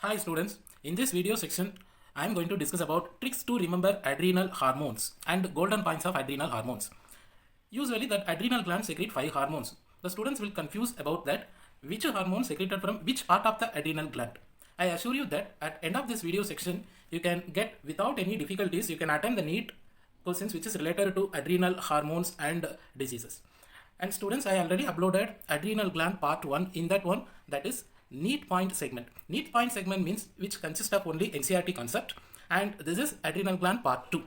Hi students, in this video section I am going to discuss about tricks to remember adrenal hormones and golden points of adrenal hormones. Usually that adrenal glands secrete 5 hormones. The students will confuse about that which hormone secreted from which part of the adrenal gland. I assure you that at end of this video section you can get without any difficulties, you can attempt the NEET questions which is related to adrenal hormones and diseases. And students, I already uploaded adrenal gland part 1. In that one, that is NEET point segment. NEET point segment means which consists of only NCERT concept, and this is adrenal gland part 2.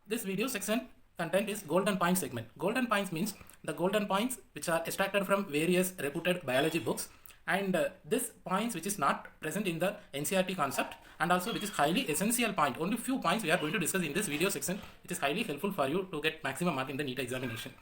This video section content is golden point segment. Golden points means the golden points which are extracted from various reputed biology books, and this points which is not present in the NCERT concept, and also which is highly essential point. Only few points we are going to discuss in this video section, which is highly helpful for you to get maximum mark in the NEET examination.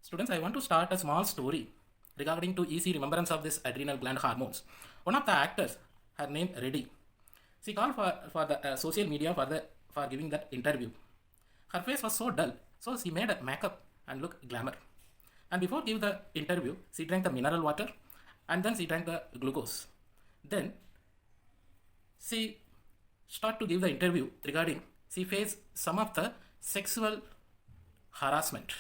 Students, I want to start a small story regarding to easy remembrance of this adrenal gland hormones. One of the actors, her name Reddy, she called for the social media for giving that interview. Her face was so dull, so she made a makeup and look glamour. And before give the interview, she drank the mineral water and then she drank the glucose. Then she start to give the interview regarding she faced some of the sexual harassment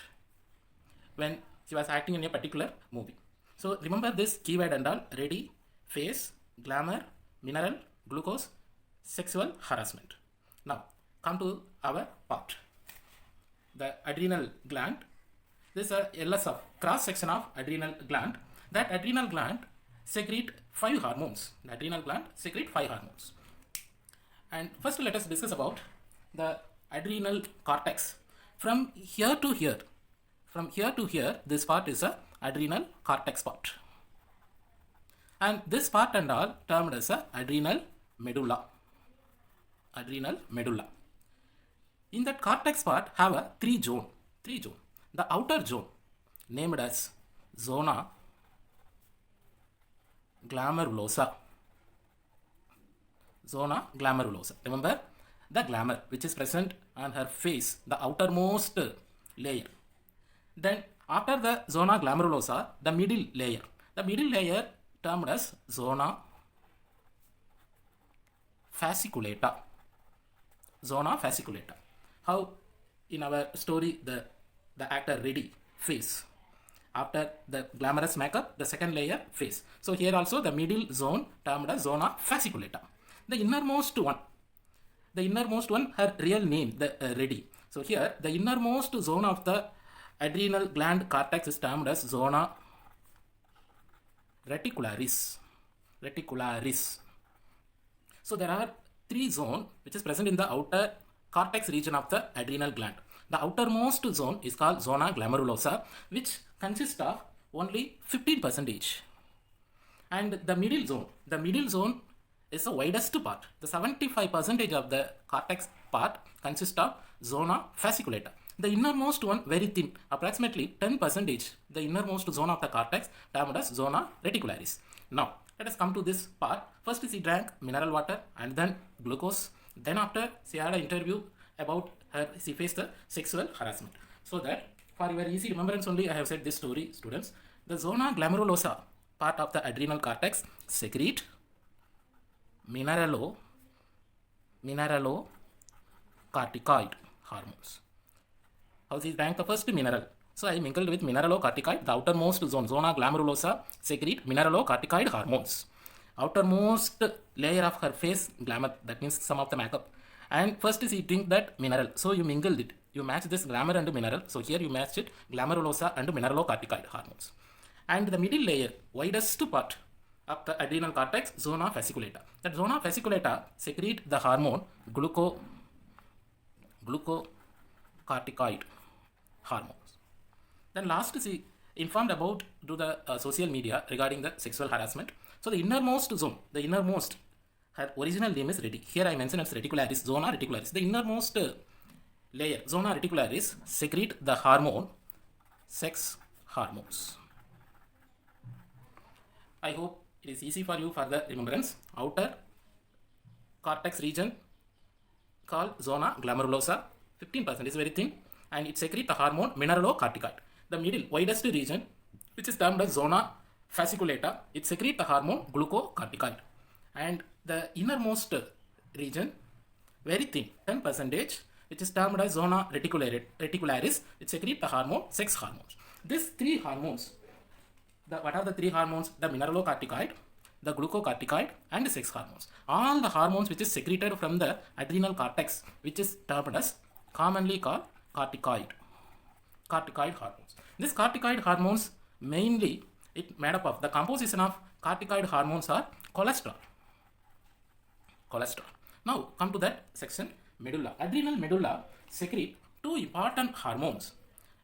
when she was acting in a particular movie. So remember this keyword and all: ready, face, glamour, mineral, glucose, sexual harassment. Now come to our part. The adrenal gland. This is a LSF, cross section of adrenal gland. That adrenal gland secrete 5 hormones. The adrenal gland secrete 5 hormones. And first let us discuss about the adrenal cortex. From here to here, this part is a adrenal cortex part. And this part and all termed as a adrenal medulla. Adrenal medulla. In that cortex part have a 3 zone. The outer zone named as zona glamerulosa. Zona glamerulosa. Remember the glamour which is present on her face, the outermost layer. Then after the zona glamerulosa, the middle layer termed as zona fasciculata. Zona fasciculata. How in our story the actor Reddy face. After the glamorous makeup, the second layer face. So here also the middle zone termed as zona fasciculata. The innermost one, her real name, the Reddy. So here the innermost zone of the adrenal gland cortex is termed as zona reticularis. So there are 3 zones which is present in the outer cortex region of the adrenal gland. The outermost zone is called zona glamerulosa, which consists of only 15%. And the middle zone is the widest part. The 75% of the cortex part consists of zona fasciculata. The innermost one very thin, approximately 10%. The innermost zone of the cortex termed as zona reticularis. Now let us come to this part. First she drank mineral water and then glucose. Then after she had an interview about she faced the sexual harassment. So that for your easy remembrance only I have said this story, students. The zona glamerulosa part of the adrenal cortex secrete mineralocorticoid hormones. How she drank the first mineral. So I mingled with mineralocorticoid. The outermost zone, zona glamerulosa, secrete mineralocorticoid hormones. Outermost layer of her face, glamour, that means some of the makeup. And first she drink that mineral. So you mingled it. You match this glamour and mineral. So here you matched it, glamerulosa and mineralocorticoid hormones. And the middle layer, widest part of the adrenal cortex, zona fasciculata. That zona fasciculata secrete the hormone glucocorticoid hormones. Then last is informed about to the social media regarding the sexual harassment. So the innermost zone, the innermost, her original name is here I mentioned as reticularis, zona reticularis. The innermost layer, zona reticularis, secrete the hormone, sex hormones. I hope it is easy for you for the remembrance. Outer cortex region called zona glomerulosa, 15% is very thin, and it secretes the hormone mineralocorticoid. The middle widest region, which is termed as zona fasciculata, it secretes the hormone glucocorticoid. And the innermost region, very thin, 10%, which is termed as zona reticularis, it secretes the hormone, sex hormones. These three hormones, what are the three hormones? The mineralocorticoid, the glucocorticoid, and the sex hormones. All the hormones which is secreted from the adrenal cortex, which is termed as commonly called corticoid hormones. These corticoid hormones mainly it made up of the composition of corticoid hormones are cholesterol. Now come to that section, medulla. Adrenal medulla secrete two important hormones.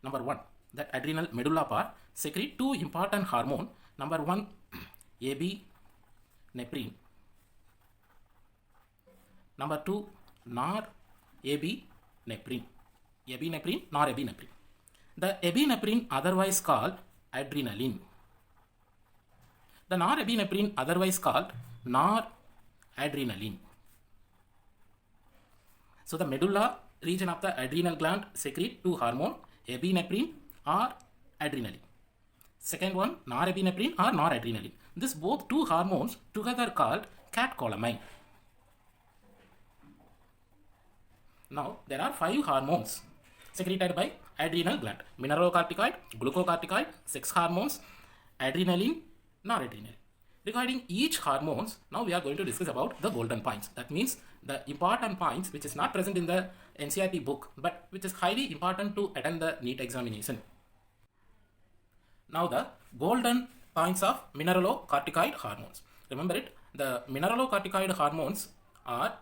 Number one, that adrenal medulla part secrete two important hormone. Number one, epinephrine. Number two, norepinephrine. Norepinephrine. The epinephrine otherwise called adrenaline. The norepinephrine otherwise called noradrenaline. So the medulla region of the adrenal gland secrete two hormone, epinephrine or adrenaline. Second one, norepinephrine or noradrenaline. This both two hormones together called catecholamine. Now there are five hormones secreted by adrenal gland: mineralocorticoid, glucocorticoid, sex hormones, adrenaline, noradrenaline. Regarding each hormones, now we are going to discuss about the golden points. That means the important points which is not present in the NCERT book but which is highly important to attend the NEET examination. Now the golden points of mineralocorticoid hormones. Remember it, the mineralocorticoid hormones are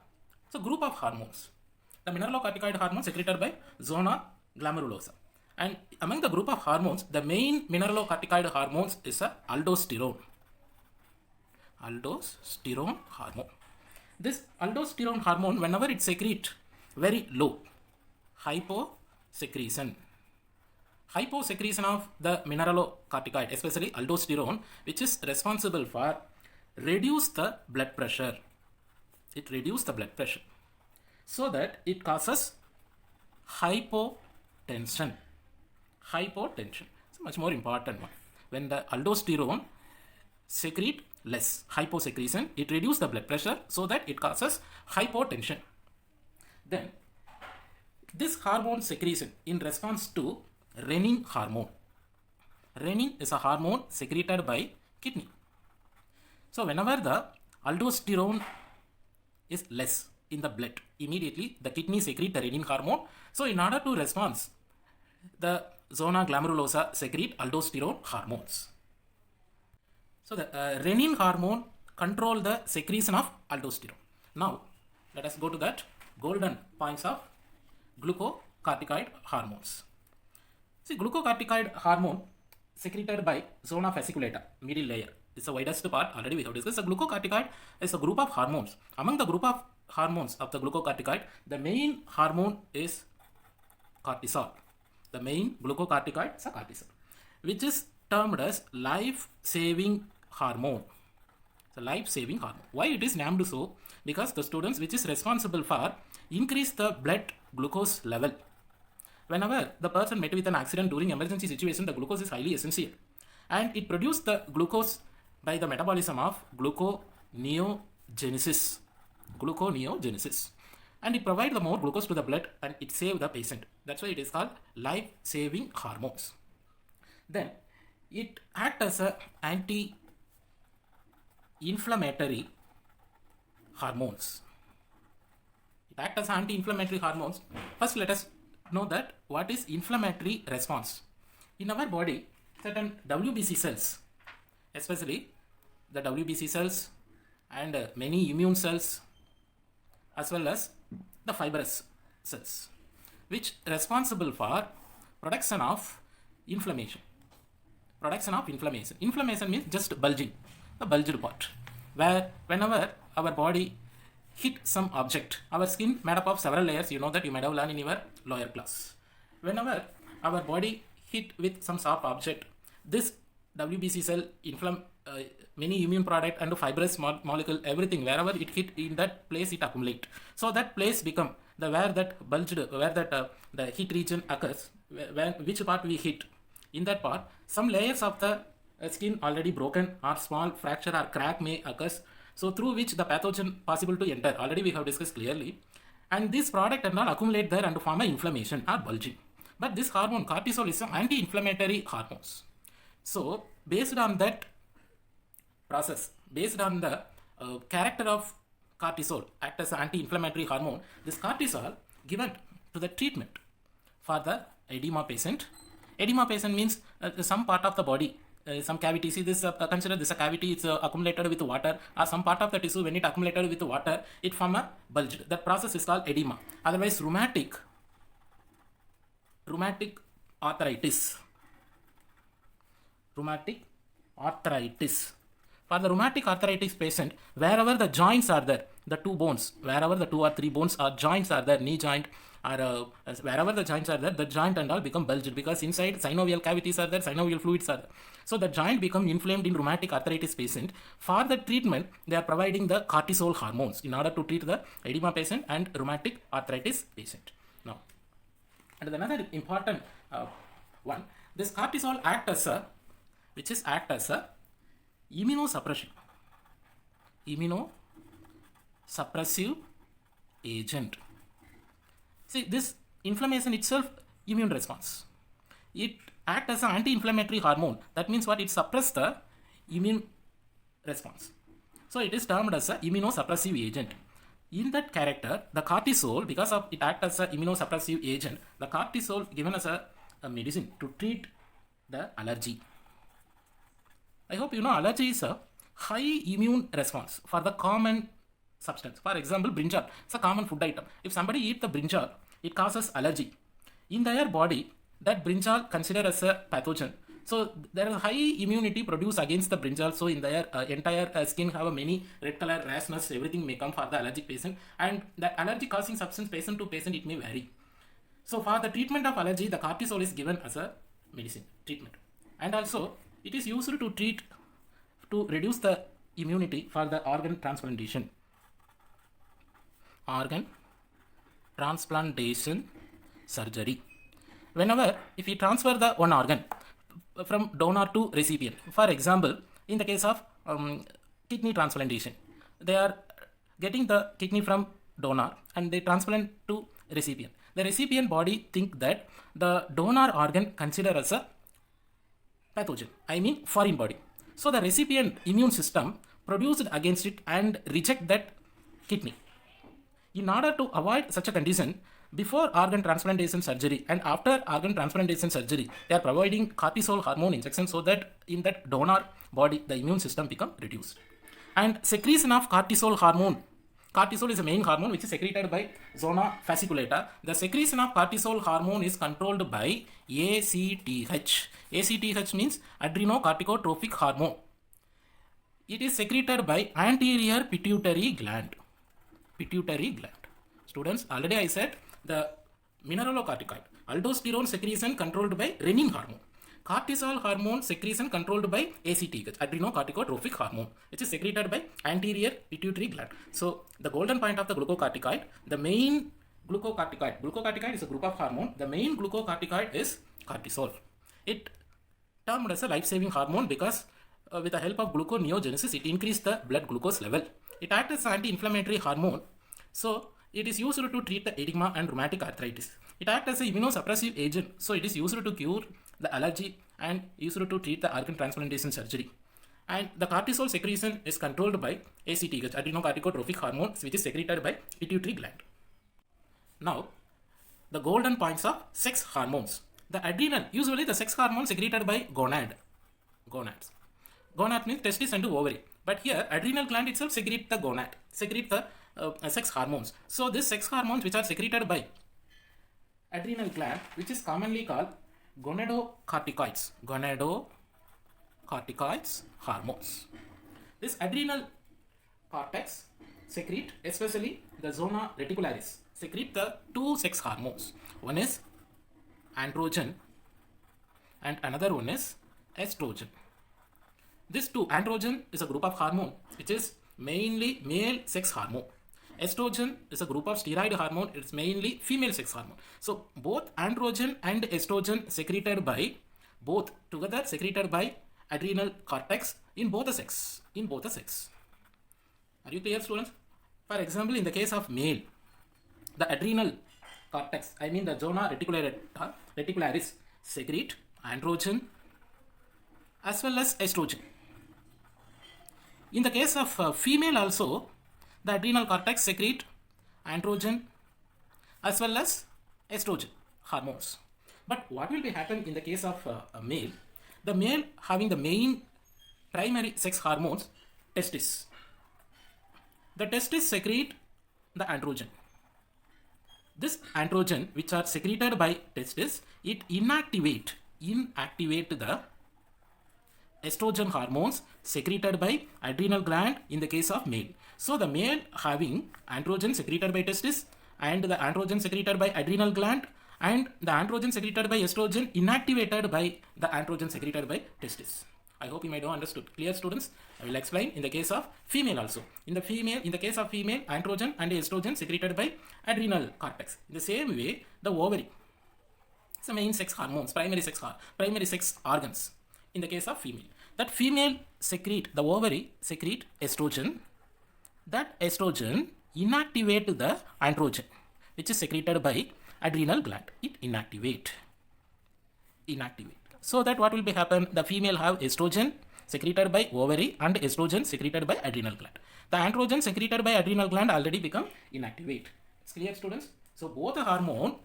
a group of hormones. The mineralocorticoid hormones secreted by zona glomerulosa. And among the group of hormones, the main mineralocorticoid hormones is aldosterone. Aldosterone hormone. This aldosterone hormone, whenever it secretes very low, hyposecretion of the mineralocorticoid, especially aldosterone, which is responsible for reduce the blood pressure. It reduces the blood pressure, so that it causes hypotension. It's a much more important one. When the aldosterone secrete less, hyposecretion, it reduces the blood pressure, so that it causes hypotension. Then this hormone secretion in response to renin hormone. Renin is a hormone secreted by kidney. So whenever the aldosterone is less in the blood, immediately the kidney secrete the renin hormone. So in order to respond, the zona glomerulosa secrete aldosterone hormones. So the renin hormone control the secretion of aldosterone. Now let us go to that golden points of glucocorticoid hormones. See, glucocorticoid hormone secreted by zona fasciculata, middle layer. It's the widest part, already we have discussed. The glucocorticoid is a group of hormones. Among the group of hormones of the glucocorticoid, the main hormone is cortisol. The main glucocorticoid is a cortisol, which is termed as life-saving hormone. It's a life-saving hormone. Why it is named so? Because the students which is responsible for increase the blood glucose level. Whenever the person met with an accident during emergency situation, the glucose is highly essential, and it produces the glucose by the metabolism of gluconeogenesis, and it provides the more glucose to the blood and it saves the patient. That's why it is called life-saving hormones. Then it acts as a anti-inflammatory hormones. It acts as anti-inflammatory hormones. First, let us know that what is inflammatory response. In our body, certain WBC cells, especially the WBC cells and many immune cells, as well as the fibrous cells, which responsible for production of inflammation. Production of inflammation. Inflammation means just bulging, the bulged part, where whenever our body hit some object, our skin made up of several layers, you know that you might have learned in your lower class. Whenever our body hit with some soft object, this WBC cell many immune product and fibrous molecule, everything, wherever it hit, in that place it accumulate. So that place become the where that bulged, where that the hit region occurs, which part we hit. In that part, some layers of the skin already broken, or small fracture or crack may occurs. So through which the pathogen possible to enter. Already we have discussed clearly. And this product and all accumulate there and form an inflammation or bulging. But this hormone cortisol is an anti-inflammatory hormones. So based on that process, based on the character of cortisol act as an anti-inflammatory hormone, this cortisol given to the treatment for the edema patient. Edema patient means some part of the body, some cavity. See this, consider this a cavity, it's accumulated with water, or some part of the tissue, when it accumulated with water, it form a bulge. That process is called edema. Otherwise rheumatic arthritis. Rheumatic arthritis. For the rheumatic arthritis patient, wherever the joints are there, the two bones, wherever the 2 or 3 bones or joints are there, knee joint, or wherever the joints are there, the joint and all become bulged, because inside synovial cavities are there, synovial fluids are there. So the joint become inflamed in rheumatic arthritis patient. For the treatment, they are providing the cortisol hormones in order to treat the edema patient and rheumatic arthritis patient. Now, and another important one, this cortisol act as a immunosuppressive agent. See, this inflammation itself, immune response. It acts as an anti-inflammatory hormone. That means what? It suppresses the immune response. So it is termed as an immunosuppressive agent. In that character, the cortisol, because of it acts as an immunosuppressive agent, the cortisol given as a medicine to treat the allergy. I hope you know allergy is a high immune response for the common substance. For example, brinjal. It's a common food item. If somebody eats the brinjal, it causes allergy. In their body, that brinjal considered as a pathogen. So there is high immunity produced against the brinjal. So in their entire skin have a many red color rashness, everything may come for the allergic patient. And that allergy causing substance patient to patient, it may vary. So for the treatment of allergy, the cortisol is given as a medicine treatment. And also it is used to reduce the immunity for the organ transplantation. Organ transplantation surgery. Whenever, if we transfer the one organ from donor to recipient, for example, in the case of kidney transplantation, they are getting the kidney from donor and they transplant to recipient. The recipient body think that the donor organ considered as a pathogen, I mean foreign body. So the recipient immune system produced against it and reject that kidney. In order to avoid such a condition, before organ transplantation surgery and after organ transplantation surgery, they are providing cortisol hormone injection so that in that donor body, the immune system become reduced. And secretion of cortisol hormone. Cortisol is a main hormone which is secreted by zona fasciculata. The secretion of cortisol hormone is controlled by ACTH. ACTH means adrenocorticotropic hormone. It is secreted by anterior pituitary gland. Students, already I said the mineralocorticoid. Aldosterone secretion controlled by renin hormone. Cortisol hormone secretion controlled by ACTH, adrenocorticotropic hormone, which is secreted by anterior pituitary gland. So the golden point of the glucocorticoid, the main glucocorticoid is a group of hormone. The main glucocorticoid is cortisol. It termed as a life-saving hormone because with the help of gluconeogenesis, it increased the blood glucose level. It acts as an anti-inflammatory hormone. So it is used to treat the edema and rheumatic arthritis. It acts as an immunosuppressive agent. So it is used to cure the allergy and used to treat the organ transplantation surgery. And the cortisol secretion is controlled by ACTH, adrenocorticotropic hormone, which is secreted by pituitary gland. Now, the golden points of sex hormones. The adrenal, usually the sex hormone secreted by gonads. Gonad means testis and ovary. But here, adrenal gland itself secrete the sex hormones. So these sex hormones which are secreted by adrenal gland, which is commonly called Gonadocorticoids. Gonadocorticoids hormones. This adrenal cortex secrete, especially the zona reticularis, secrete the two sex hormones. One is androgen and another one is estrogen. This two, androgen is a group of hormone which is mainly male sex hormone. Estrogen is a group of steroid hormone, it's mainly female sex hormone. So both androgen and estrogen secreted by both together secreted by adrenal cortex in both the sex. Are you clear, students? For example, in the case of male, the adrenal cortex, I mean the zona reticularis, secrete androgen as well as estrogen. In the case of female also, the adrenal cortex secrete androgen as well as estrogen hormones. But what will be happen in the case of a male? The male having the main primary sex hormones, testis. The testis secrete the androgen. This androgen which are secreted by testis, it inactivate the estrogen hormones secreted by adrenal gland in the case of male. So the male having androgen secreted by testis and the androgen secreted by adrenal gland and the androgen secreted by estrogen inactivated by the androgen secreted by testis. I hope you might have understood. Clear, students? I will explain in the case of female also. In the case of female, androgen and estrogen secreted by adrenal cortex. In the same way, the ovary, it's the main sex hormones, primary sex organs. In the case of female, that female secrete, the ovary secrete estrogen. That estrogen inactivate the androgen, which is secreted by adrenal gland. It inactivate. So that what will be happen? The female have estrogen secreted by ovary and estrogen secreted by adrenal gland. The androgen secreted by adrenal gland already become inactivate. It's clear, students? So both the hormone,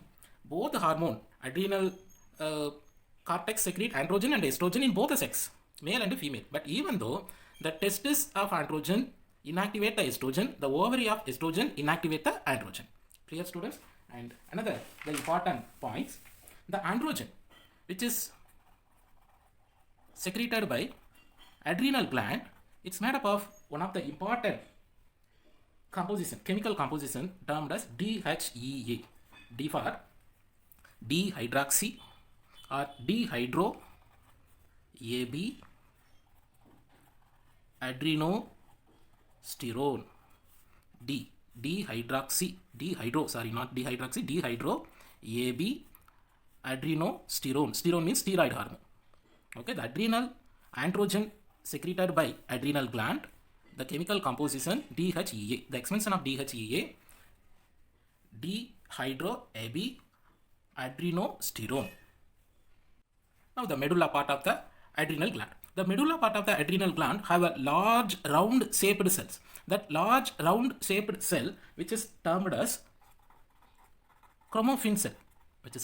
adrenal cortex secrete androgen and estrogen in both the sex, male and female. But even though the testis of androgen inactivate the estrogen, the ovary of estrogen inactivate the androgen. Clear, students? And another the important points, the androgen which is secreted by adrenal gland, it's made up of one of the important chemical composition termed as DHEA. D for dehydroxy or dehydro AB adrenosterone. Dehydro AB adrenosterone. Sterone means steroid hormone. Okay, the adrenal androgen secreted by adrenal gland, the chemical composition DHEA. The expansion of DHEA, dehydro AB adrenosterone. Now the medulla part of the adrenal gland. The medulla part of the adrenal gland have a large round shaped cells. That large round shaped cell which is termed as chromophene cell. It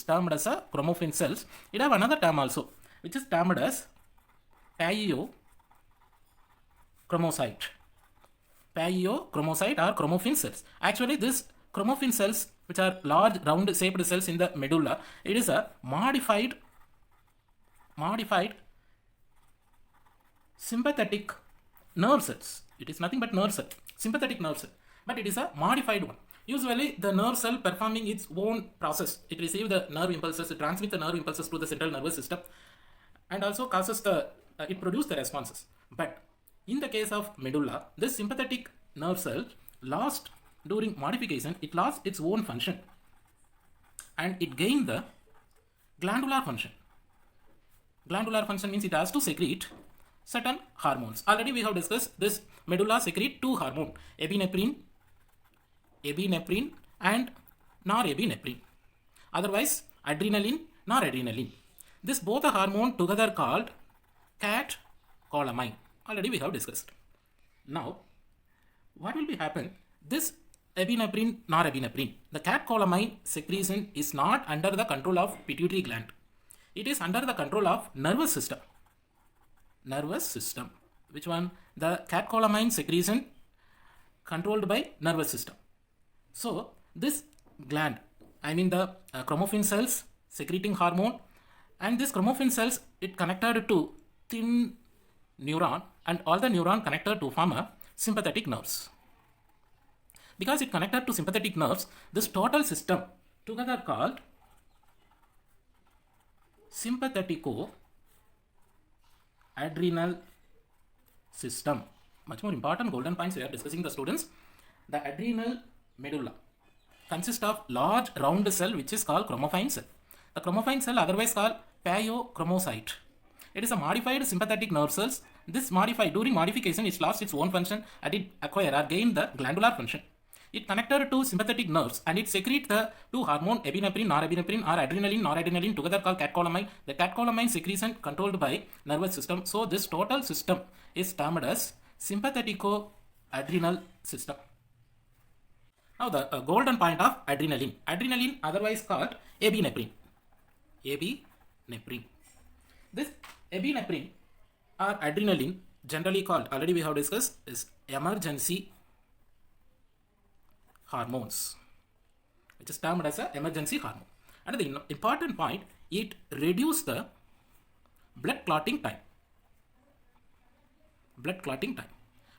have another term also which is termed as paieo chromocyte or chromophene cells. Actually, this chromophene cells, which are large round shaped cells in the medulla, it is a modified sympathetic nerve cells. It is nothing but nerve cell, sympathetic nerve cell, but it is a modified one. Usually the nerve cell performing its own process. It receives the nerve impulses, it transmits the nerve impulses to the central nervous system and also causes it produces the responses. But in the case of medulla, this sympathetic nerve cell lost during modification, it lost its own function and it gained the glandular function. Glandular function means it has to secrete certain hormones. Already we have discussed this medulla secrete two hormones, epinephrine and norepinephrine. Otherwise, adrenaline, noradrenaline. This both are hormone together called catecholamine. Already we have discussed. Now, what will be happen? This epinephrine, norepinephrine, the catecholamine secretion is not under the control of pituitary gland. It is under the control of nervous system. Which one? The catecholamine secretion controlled by nervous system. So this gland, I mean the chromophene cells secreting hormone, And this chromophene cells, it connected to thin neuron, and all the neuron connected to form a sympathetic nerves. Because it connected to sympathetic nerves, this total system together called sympathetico adrenal system. Much more important golden points we are discussing, the students. The adrenal medulla consists of large round cell which is called chromophene cell. The chromophene cell, otherwise called phaeochromocyte. It is a modified sympathetic nerve cells. This during modification it lost its own function and it acquired or gained the glandular function. It connected to sympathetic nerves and it secretes the two hormone epinephrine, norepinephrine or adrenaline, noradrenaline together called catecholamine. The catecholamine secretion controlled by nervous system. So this total system is termed as sympathetico-adrenal system. Now the golden point of adrenaline. Adrenaline, otherwise called epinephrine. Epinephrine. This epinephrine or adrenaline, generally called, already we have discussed, is emergency hormones, which is termed as an emergency hormone. And the important point, it reduces the blood clotting time. Blood clotting time.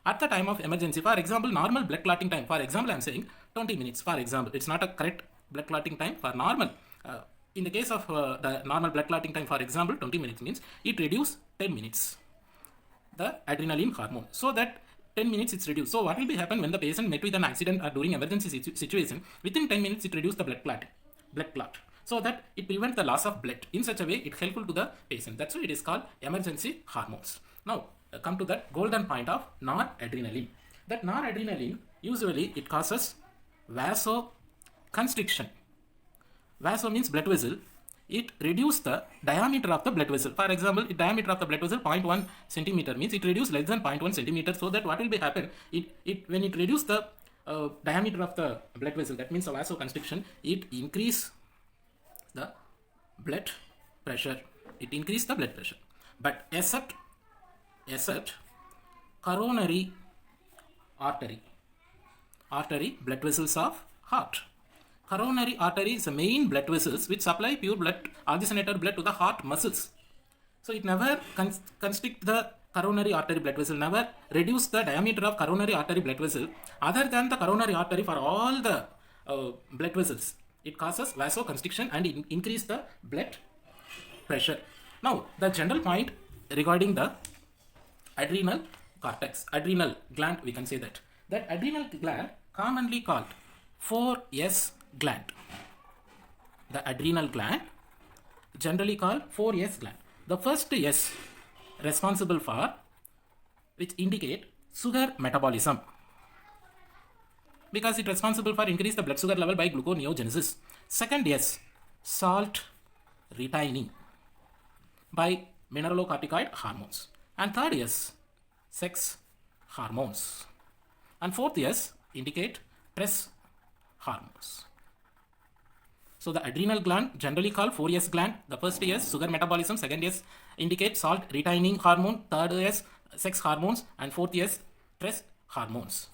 At the time of emergency, for example, normal blood clotting time, for example, I am saying 20 minutes, for example, it's not a correct blood clotting time for normal. In the case of the normal blood clotting time, for example, 20 minutes means it reduces 10 minutes, the adrenaline hormone, so that 10 minutes it's reduced. So what will be happen when the patient met with an accident or during emergency situation, within 10 minutes it reduces the blood clot, so that it prevents the loss of blood. In such a way, it's helpful to the patient. That's why it is called emergency hormones. Now come to that golden point of noradrenaline. That noradrenaline, usually it causes vasoconstriction. Vaso means blood vessel. It reduces the diameter of the blood vessel. For example, the diameter of the blood vessel 0.1 centimeter means it reduces less than 0.1 centimeter. So that what will be happen? When it reduces the diameter of the blood vessel, that means the vasoconstriction, it increase the blood pressure. It increase the blood pressure. But except coronary artery blood vessels of heart. Coronary artery is the main blood vessels which supply pure blood, oxygenated blood to the heart muscles. So it never constrict the coronary artery blood vessel, never reduce the diameter of coronary artery blood vessel. Other than the coronary artery, for all the blood vessels, it causes vasoconstriction and increase the blood pressure. Now the general point regarding the adrenal cortex, adrenal gland, we can say that adrenal gland, commonly called 4S gland. The adrenal gland, generally called 4S gland. The first S responsible for, which indicate sugar metabolism, because it is responsible for increase the blood sugar level by gluconeogenesis. Second S, salt retaining by mineralocorticoid hormones. And third S, sex hormones. And fourth S indicate stress hormones. So the adrenal gland, generally called 4S gland. The first S, sugar metabolism. Second S indicates salt retaining hormone. Third S, sex hormones. And fourth S, stress hormones.